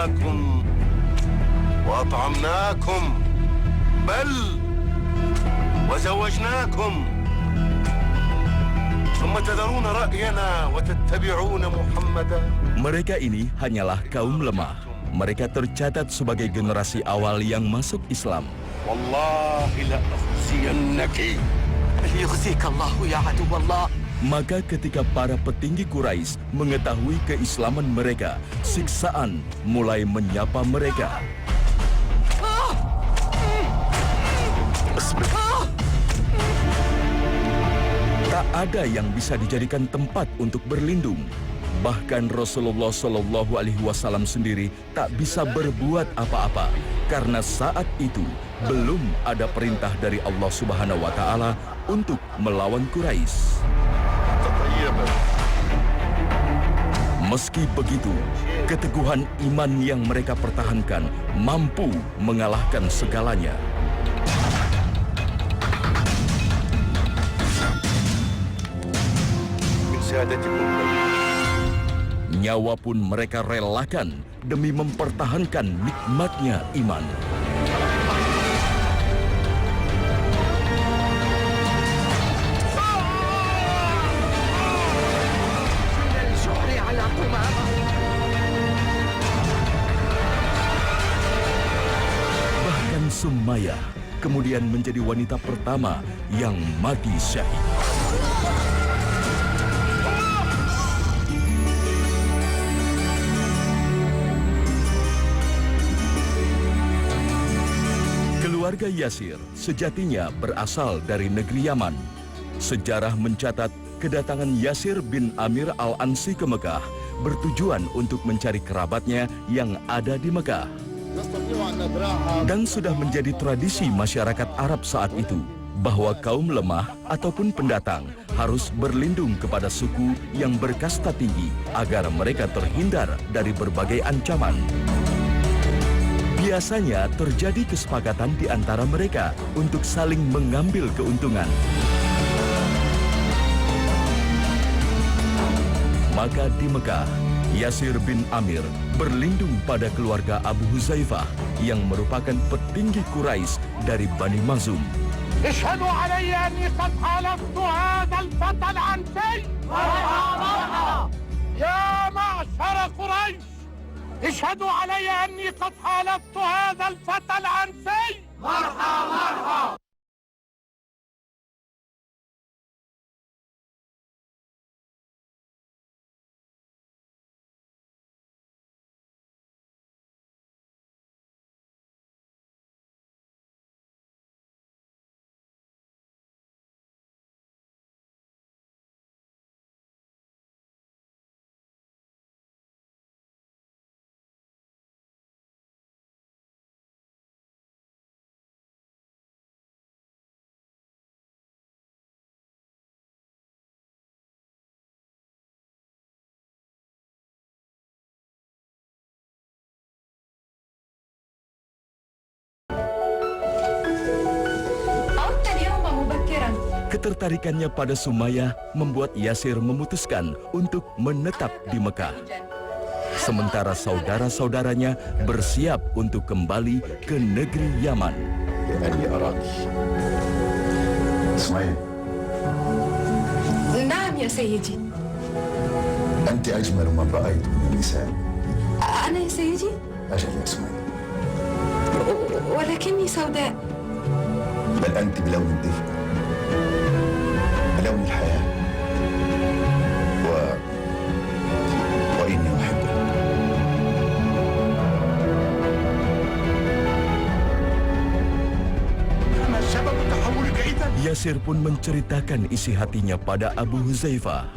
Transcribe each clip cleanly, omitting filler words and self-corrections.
كسوناكم وأطعمناكم بل وزوجناكم ثم تذرون رأينا وتتبعون محمدا. Mereka ini hanyalah kaum lemah. Mereka tercatat sebagai generasi awal yang masuk Islam. Wallahi la akhziyannaki. Yukhzika Allahu ya aduwallah. Maka ketika para petinggi Quraisy mengetahui keislaman mereka, siksaan mulai menyapa mereka. Tak ada yang bisa dijadikan tempat untuk berlindung. Bahkan Rasulullah Shallallahu Alaihi Wasallam sendiri tak bisa berbuat apa-apa karena saat itu belum ada perintah dari Allah Subhanahu Wa Taala untuk melawan Quraisy. Meski begitu, keteguhan iman yang mereka pertahankan mampu mengalahkan segalanya. Nyawa pun mereka relakan demi mempertahankan nikmatnya iman. Bahkan Sumayyah kemudian menjadi wanita pertama yang mati syahid. Keluarga Yasir sejatinya berasal dari negeri Yaman. Sejarah mencatat kedatangan Yasir bin Amir al-Ansi ke Mekah bertujuan untuk mencari kerabatnya yang ada di Mekah. Dan sudah menjadi tradisi masyarakat Arab saat itu bahwa kaum lemah ataupun pendatang harus berlindung kepada suku yang berkasta tinggi agar mereka terhindar dari berbagai ancaman. Biasanya terjadi kesepakatan di antara mereka untuk saling mengambil keuntungan. Maka di Mekah, Yasir bin Amir berlindung pada keluarga Abu Huzaifah yang merupakan petinggi Quraisy dari Bani Makhzum. Ishhadu alayya anni qad halaftu hadzal fatal ansi. Marhaba. Ya ma'syar Quraisy. اشهدوا علي أني قد حالفت هذا الفتى العنسي. مرحبا مرحبا. Ketertarikannya pada Sumayyah membuat Yasir memutuskan untuk menetap di Mekah. Sementara saudara-saudaranya bersiap untuk kembali ke negeri Yaman. نعم يا سيدي. أنت أجمل من رأيت من النساء. أنا يا سيدي؟ أجل يا سمية. ولكني سوداء. بل أنت بلون الدفء، بلون الحياة، وإني أحبك. ما سبب تحولك إذا؟ Yasir pun menceritakan isi hatinya pada Abu Huzaifah.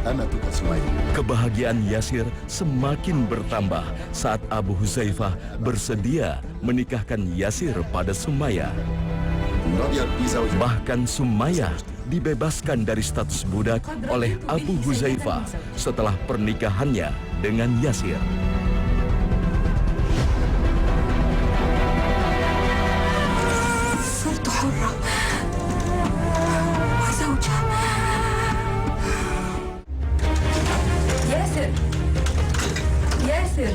أمتك سمية. Kebahagiaan Yasir semakin bertambah saat Abu Huzaifah bersedia menikahkan Yasir pada Sumayyah. Bahkan Sumayyah dibebaskan dari status budak oleh Abu Huzaifah setelah pernikahannya dengan Yasir. صرت حرة وزوجة. ياسر. ياسر.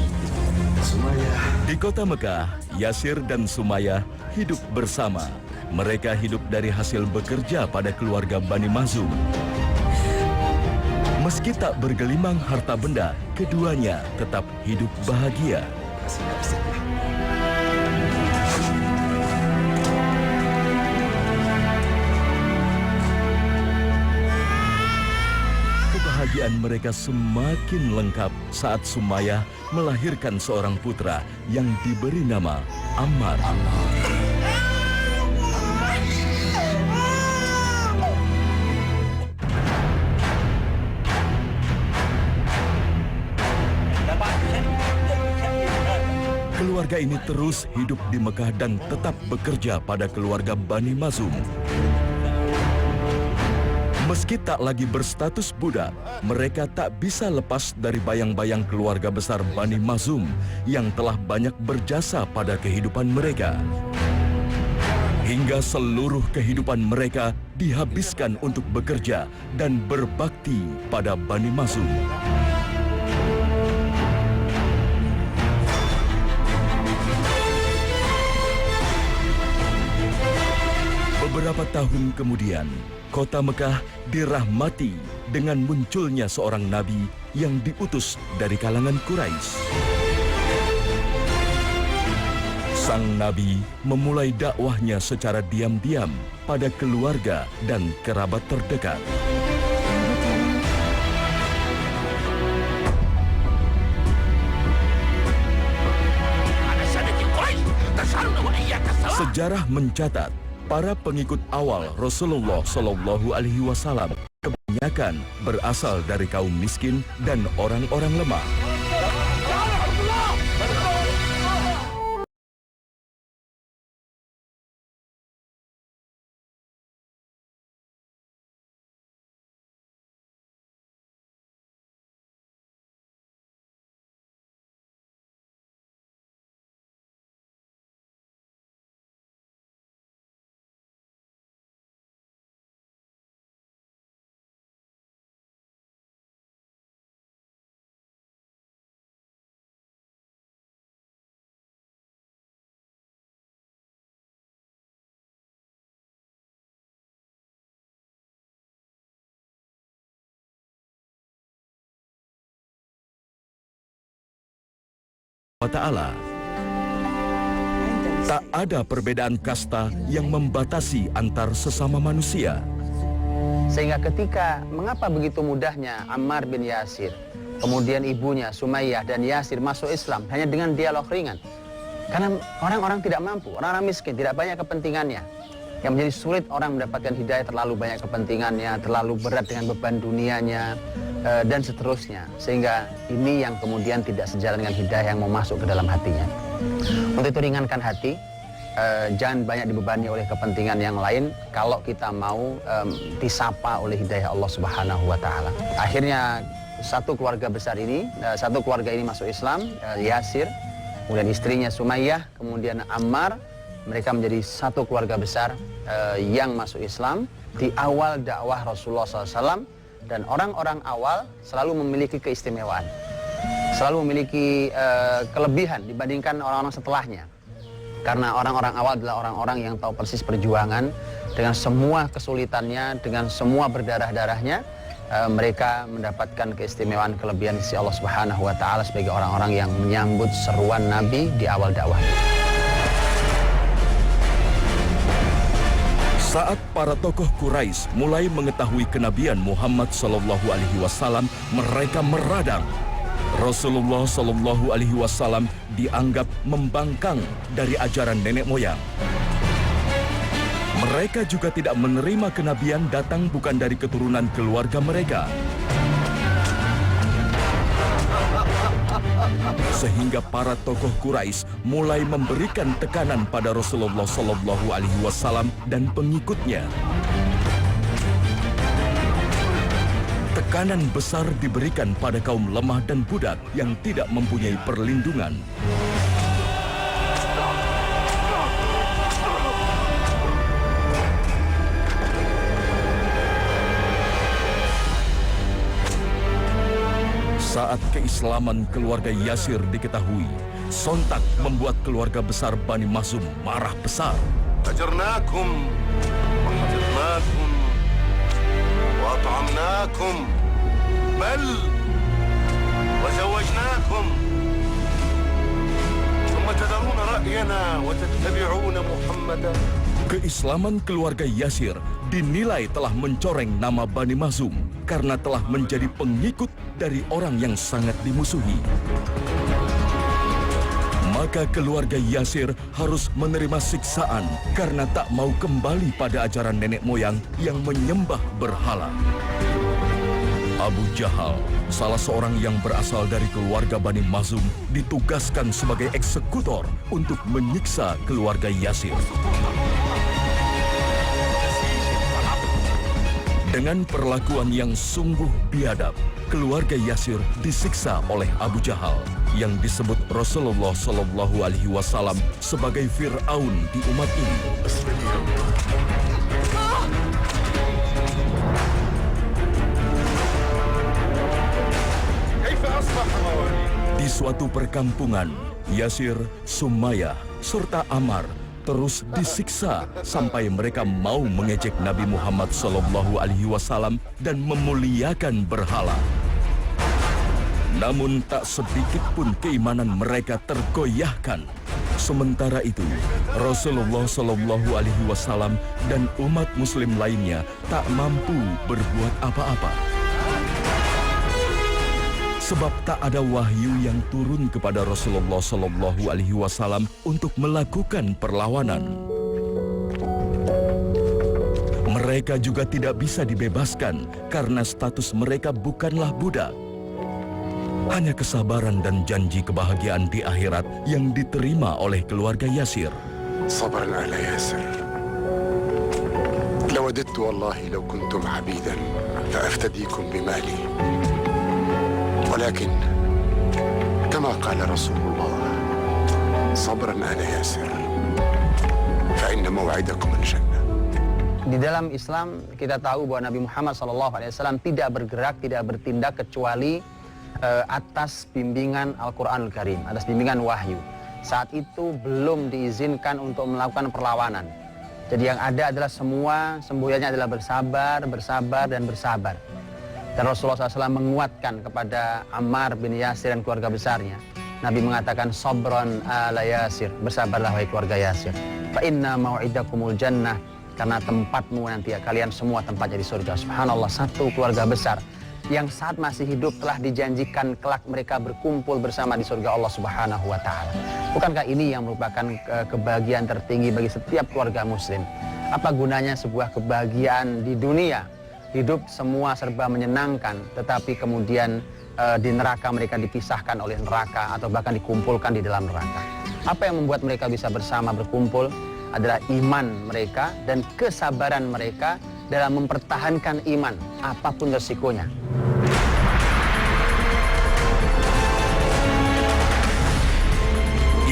kota Mekah, Yasir dan Sumayyah hidup bersama. Mereka hidup dari hasil bekerja pada keluarga Bani Makhzum. Meski tak bergelimang harta benda, keduanya tetap hidup bahagia. Kebahagiaan mereka semakin lengkap saat Sumayyah melahirkan seorang putra yang diberi nama Ammar. Keluarga ini terus hidup di Mekah dan tetap bekerja pada keluarga Bani Makhzum. Meski tak lagi berstatus budak, mereka tak bisa lepas dari bayang-bayang keluarga besar Bani Makhzum yang telah banyak berjasa pada kehidupan mereka. Hingga seluruh kehidupan mereka dihabiskan untuk bekerja dan berbakti pada Bani Makhzum. Beberapa tahun kemudian, kota Mekah dirahmati dengan munculnya seorang nabi yang diutus dari kalangan Quraisy. Sang nabi memulai dakwahnya secara diam-diam pada keluarga dan kerabat terdekat. Sejarah mencatat para pengikut awal Rasulullah Shallallahu Alaihi Wasallam kebanyakan berasal dari kaum miskin dan orang-orang lemah. Ta'ala. Tak ada perbedaan kasta yang membatasi antar sesama manusia. Sehingga ketika mengapa begitu mudahnya Ammar bin Yasir, kemudian ibunya Sumayyah dan Yasir masuk Islam hanya dengan dialog ringan. Karena orang-orang tidak mampu, orang-orang miskin, tidak banyak kepentingannya. Yang menjadi sulit orang mendapatkan hidayah, terlalu banyak kepentingannya, terlalu berat dengan beban dunianya, dan seterusnya. Sehingga ini yang kemudian tidak sejalan dengan hidayah yang mau masuk ke dalam hatinya. Untuk itu ringankan hati, jangan banyak dibebani oleh kepentingan yang lain kalau kita mau disapa oleh hidayah Allah Subhanahu wa Ta'ala. Akhirnya satu keluarga besar ini, satu keluarga ini masuk Islam, Yasir, kemudian istrinya Sumayyah, kemudian Ammar. Mereka menjadi satu keluarga besar yang masuk Islam di awal dakwah Rasulullah SAW. Dan orang-orang awal selalu memiliki keistimewaan, selalu memiliki kelebihan dibandingkan orang-orang setelahnya. Karena orang-orang awal adalah orang-orang yang tahu persis perjuangan dengan semua kesulitannya, dengan semua berdarah-darahnya. Mereka mendapatkan keistimewaan, kelebihan sisi Allah Subhanahu wa Ta'ala sebagai orang-orang yang menyambut seruan Nabi di awal dakwahnya. Saat para tokoh Quraisy mulai mengetahui kenabian Muhammad Sallallahu Alaihi Wasallam, mereka meradang. Rasulullah Sallallahu Alaihi Wasallam dianggap membangkang dari ajaran nenek moyang. Mereka juga tidak menerima kenabian datang bukan dari keturunan keluarga mereka. Sehingga para tokoh Quraisy mulai memberikan tekanan pada Rasulullah Shallallahu Alaihi Wasallam dan pengikutnya. Tekanan besar diberikan pada kaum lemah dan budak yang tidak mempunyai perlindungan. Saat saat keislaman keluarga Yasir diketahui, sontak membuat keluarga besar Bani Makhzum marah besar. أجرناكم وحفظناكم وأطعمناكم بل وزوجناكم ثم تذرون رأينا وتتبعون محمدا. Keislaman keluarga Yasir dinilai telah mencoreng nama Bani Makhzum karena telah menjadi pengikut dari orang yang sangat dimusuhi. Maka keluarga Yasir harus menerima siksaan karena tak mau kembali pada ajaran nenek moyang yang menyembah berhala. Abu Jahal, salah seorang yang berasal dari keluarga Bani Makhzum, ditugaskan sebagai eksekutor untuk menyiksa keluarga Yasir. Dengan perlakuan yang sungguh biadab, keluarga Yasir disiksa oleh Abu Jahal yang disebut Rasulullah SAW sebagai Fir'aun di umat ini. Di suatu perkampungan, Yasir, Sumayyah, serta Ammar terus disiksa sampai mereka mau mengejek Nabi Muhammad SAW dan memuliakan berhala. Namun tak sedikit pun keimanan mereka tergoyahkan. Sementara itu, Rasulullah SAW dan umat muslim lainnya tak mampu berbuat apa-apa. Sebab tak ada wahyu yang turun kepada Rasulullah SAW untuk melakukan perlawanan. Mereka juga tidak bisa dibebaskan karena status mereka bukanlah budak. Hanya kesabaran dan janji kebahagiaan di akhirat yang diterima oleh keluarga Yasir. صبرا على ياسر لوددت والله لو كنتم عبيدا فأفتديكم بمالي ولكن كما قال رسول الله صبرا على ياسر فإن موعدكم الجنة. Di dalam Islam kita tahu bahwa Nabi Muhammad SAW tidak bergerak, tidak bertindak kecuali atas bimbingan Al-Quranul Karim, atas bimbingan wahyu. Saat itu belum diizinkan untuk melakukan perlawanan. Jadi yang ada adalah semboyannya adalah bersabar, bersabar, dan bersabar. Dan Rasulullah SAW menguatkan kepada Ammar bin Yasir dan keluarga besarnya. Nabi mengatakan, Sabran ala Yasir, bersabarlah wahai keluarga Yasir. Fa inna mau'idakumul jannah, karena tempatmu nanti kalian semua tempatnya di surga. Subhanallah, satu keluarga besar yang saat masih hidup telah dijanjikan kelak mereka berkumpul bersama di surga Allah Subhanahu wa Ta'ala. Bukankah ini yang merupakan kebahagiaan tertinggi bagi setiap keluarga muslim? Apa gunanya sebuah kebahagiaan di dunia? Hidup semua serba menyenangkan, tetapi kemudian di neraka mereka dipisahkan oleh neraka atau bahkan dikumpulkan di dalam neraka. Apa yang membuat mereka bisa bersama berkumpul adalah iman mereka dan kesabaran mereka dalam mempertahankan iman apapun resikonya.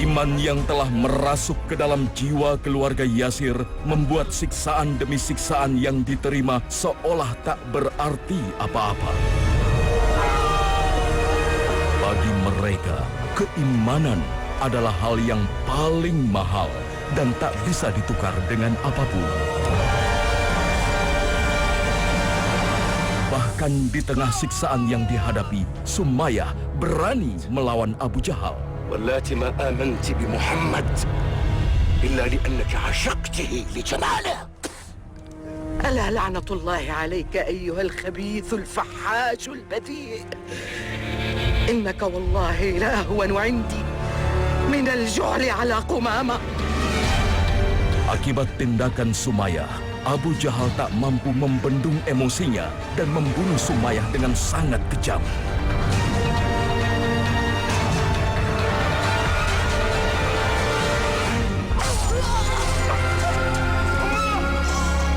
Iman yang telah merasuk ke dalam jiwa keluarga Yasir membuat siksaan demi siksaan yang diterima seolah tak berarti apa-apa. Bagi mereka, keimanan adalah hal yang paling mahal dan tak bisa ditukar dengan apapun. Bahkan di tengah siksaan yang dihadapi, Sumayyah berani melawan Abu Jahal. واللاتي ما آمنت بمحمد إلا لأنك عشقته لجماله. ألا لعنة الله عليك أيها الخبيث الفحاش البذيء. إنك والله لأهون عندي من الجعل على قمامة. Akibat tindakan Sumayyah, Abu Jahal tak mampu membendung emosinya dan membunuh Sumayyah dengan sangat kejam.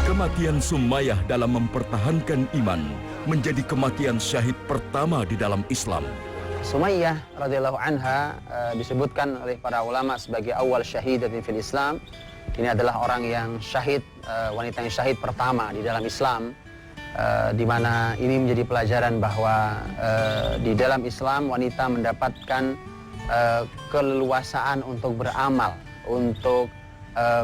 Kematian Sumayyah dalam mempertahankan iman menjadi kematian syahid pertama di dalam Islam. Sumayyah radhiyallahu anha disebutkan oleh para ulama sebagai awal syahidatin fil Islam. Ini adalah orang yang syahid, wanita yang syahid pertama di dalam Islam. di mana ini menjadi pelajaran bahwa di dalam Islam wanita mendapatkan keleluasaan untuk beramal, untuk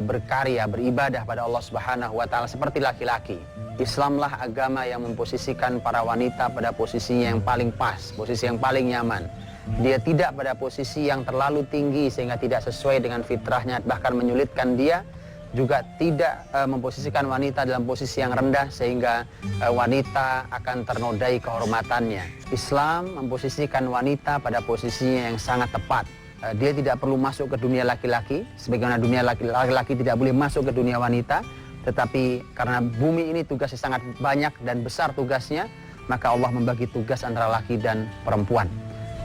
berkarya, beribadah pada Allah Subhanahu wa Ta'ala seperti laki-laki. Islamlah agama yang memposisikan para wanita pada posisinya yang paling pas, posisi yang paling nyaman. Dia tidak pada posisi yang terlalu tinggi sehingga tidak sesuai dengan fitrahnya, bahkan menyulitkan dia. Juga tidak memposisikan wanita dalam posisi yang rendah sehingga wanita akan ternodai kehormatannya. Islam memposisikan wanita pada posisinya yang sangat tepat. Dia tidak perlu masuk ke dunia laki-laki, sebagaimana dunia laki-laki tidak boleh masuk ke dunia wanita. Tetapi karena bumi ini tugasnya sangat banyak dan besar tugasnya, maka Allah membagi tugas antara laki dan perempuan.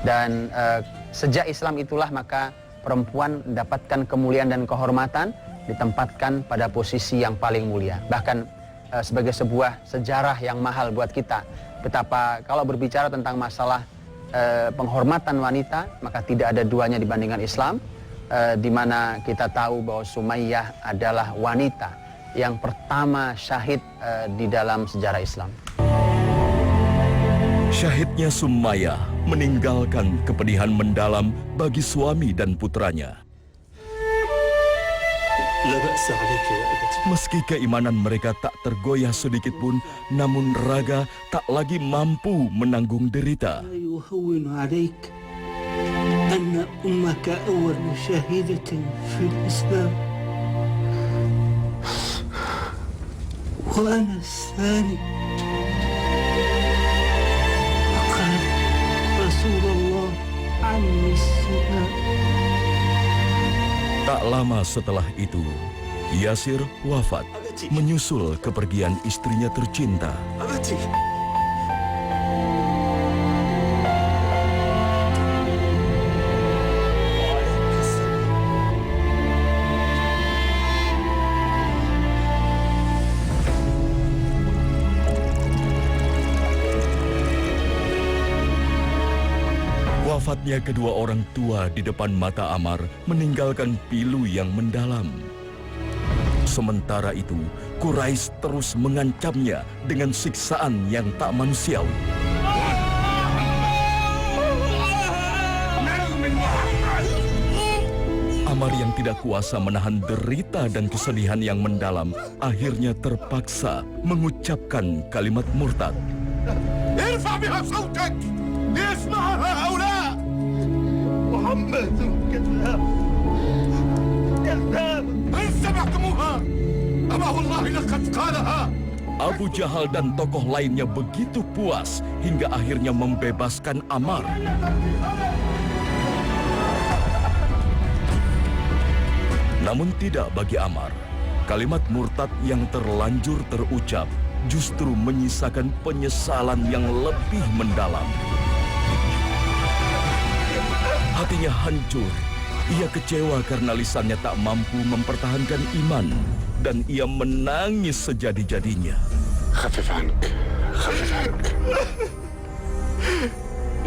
Dan sejak Islam itulah maka perempuan mendapatkan kemuliaan dan kehormatan, ditempatkan pada posisi yang paling mulia. Bahkan sebagai sebuah sejarah yang mahal buat kita, betapa kalau berbicara tentang masalah penghormatan wanita, maka tidak ada duanya dibandingkan Islam, di mana kita tahu bahwa Sumayyah adalah wanita yang pertama syahid di dalam sejarah Islam. Syahidnya Sumayyah meninggalkan kepedihan mendalam bagi suami dan putranya. Meski keimanan mereka tak tergoyah sedikit pun, namun raga tak lagi mampu menanggung derita. Tak lama setelah itu, Yasir wafat, menyusul kepergian istrinya tercinta. Wafatnya kedua orang tua di depan mata Ammar meninggalkan pilu yang mendalam. Sementara itu, Quraisy terus mengancamnya dengan siksaan yang tak manusiawi. Ammar yang tidak kuasa menahan derita dan kesedihan yang mendalam, akhirnya terpaksa mengucapkan kalimat murtad. ارفع بها صوتك ليسمعها هؤلاء. محمد كذاب كذاب. هل سمعتموها؟ أما والله لقد قالها. Abu Jahal dan tokoh lainnya begitu puas hingga akhirnya membebaskan Ammar. Namun tidak bagi Ammar. Kalimat murtad yang terlanjur terucap justru menyisakan penyesalan yang lebih mendalam. Hatinya hancur. Ia kecewa karena lisannya tak mampu mempertahankan iman. Dan ia menangis sejadi-jadinya. خفف عنك خفف عنك.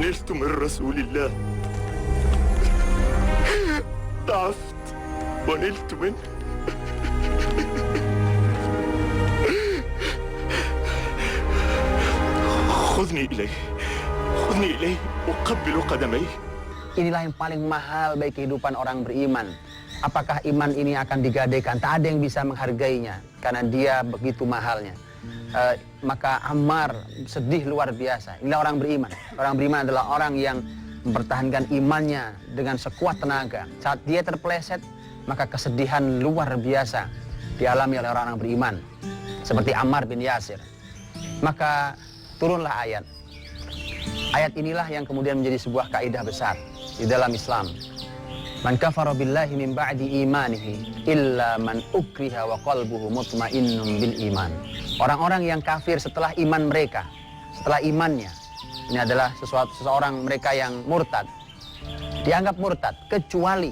نلت من رسول الله، ضعفت ونلت منه. خذني إليه أقبل قدميه. Inilah yang paling mahal bagi kehidupan orang beriman. Apakah iman ini akan digadaikan? Tak ada yang bisa menghargainya karena dia begitu mahalnya. Maka Ammar sedih luar biasa. Inilah orang beriman. Orang beriman adalah orang yang mempertahankan imannya dengan sekuat tenaga. Saat dia terpeleset, maka kesedihan luar biasa dialami oleh orang-orang beriman. Seperti Ammar bin Yasir. Maka turunlah ayat. Ayat inilah yang kemudian menjadi sebuah kaidah besar di dalam Islam. Man kafara billahi min ba'di imanihi illa man ukriha wa qalbuhu mutmainnun bil iman. Orang-orang yang kafir setelah iman mereka, setelah imannya, ini adalah seseorang mereka yang murtad. Dianggap murtad kecuali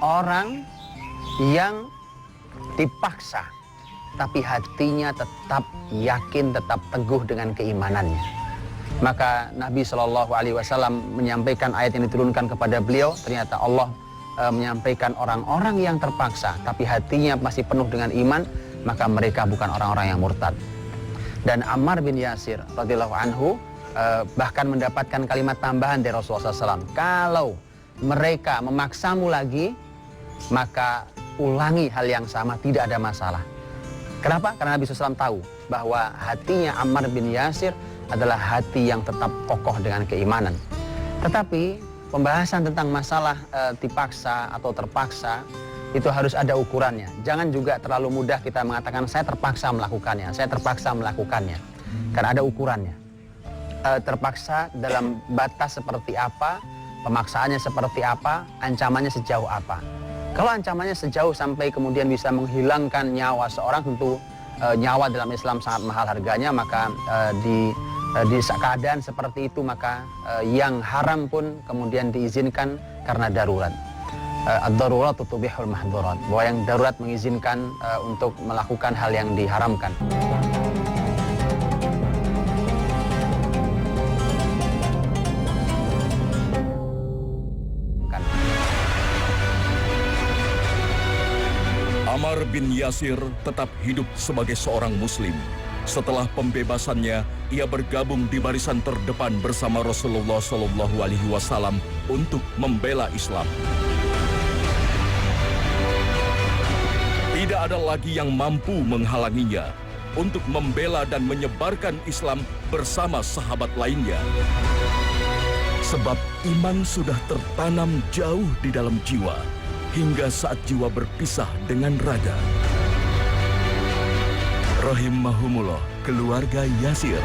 orang yang dipaksa tapi hatinya tetap yakin, tetap teguh dengan keimanannya. Maka Nabi SAW menyampaikan ayat yang diturunkan kepada beliau. Ternyata Allah menyampaikan orang-orang yang terpaksa tapi hatinya masih penuh dengan iman, maka mereka bukan orang-orang yang murtad. Dan Ammar bin Yasir radhiyallahu anhu bahkan mendapatkan kalimat tambahan dari Rasulullah SAW. Kalau mereka memaksamu lagi, maka ulangi hal yang sama, tidak ada masalah. Kenapa? Karena Nabi SAW tahu bahwa hatinya Ammar bin Yasir adalah hati yang tetap kokoh dengan keimanan. Tetapi pembahasan tentang masalah dipaksa atau terpaksa itu harus ada ukurannya. Jangan juga terlalu mudah kita mengatakan saya terpaksa melakukannya, saya terpaksa melakukannya. Karena ada ukurannya. Terpaksa dalam batas seperti apa, pemaksaannya seperti apa, ancamannya sejauh apa. Kalau ancamannya sejauh sampai kemudian bisa menghilangkan nyawa seorang, tentu nyawa dalam Islam sangat mahal harganya, maka di keadaan seperti itu maka yang haram pun kemudian diizinkan karena darurat. Ad-darurat tutubihul mahdhurat, bahwa yang darurat mengizinkan untuk melakukan hal yang diharamkan. Ammar bin Yasir tetap hidup sebagai seorang muslim. Setelah pembebasannya, ia bergabung di barisan terdepan bersama Rasulullah SAW untuk membela Islam. Tidak ada lagi yang mampu menghalanginya untuk membela dan menyebarkan Islam bersama sahabat lainnya. Sebab iman sudah tertanam jauh di dalam jiwa, hingga saat jiwa berpisah dengan raga. Rahimahumullah, keluarga Yasir.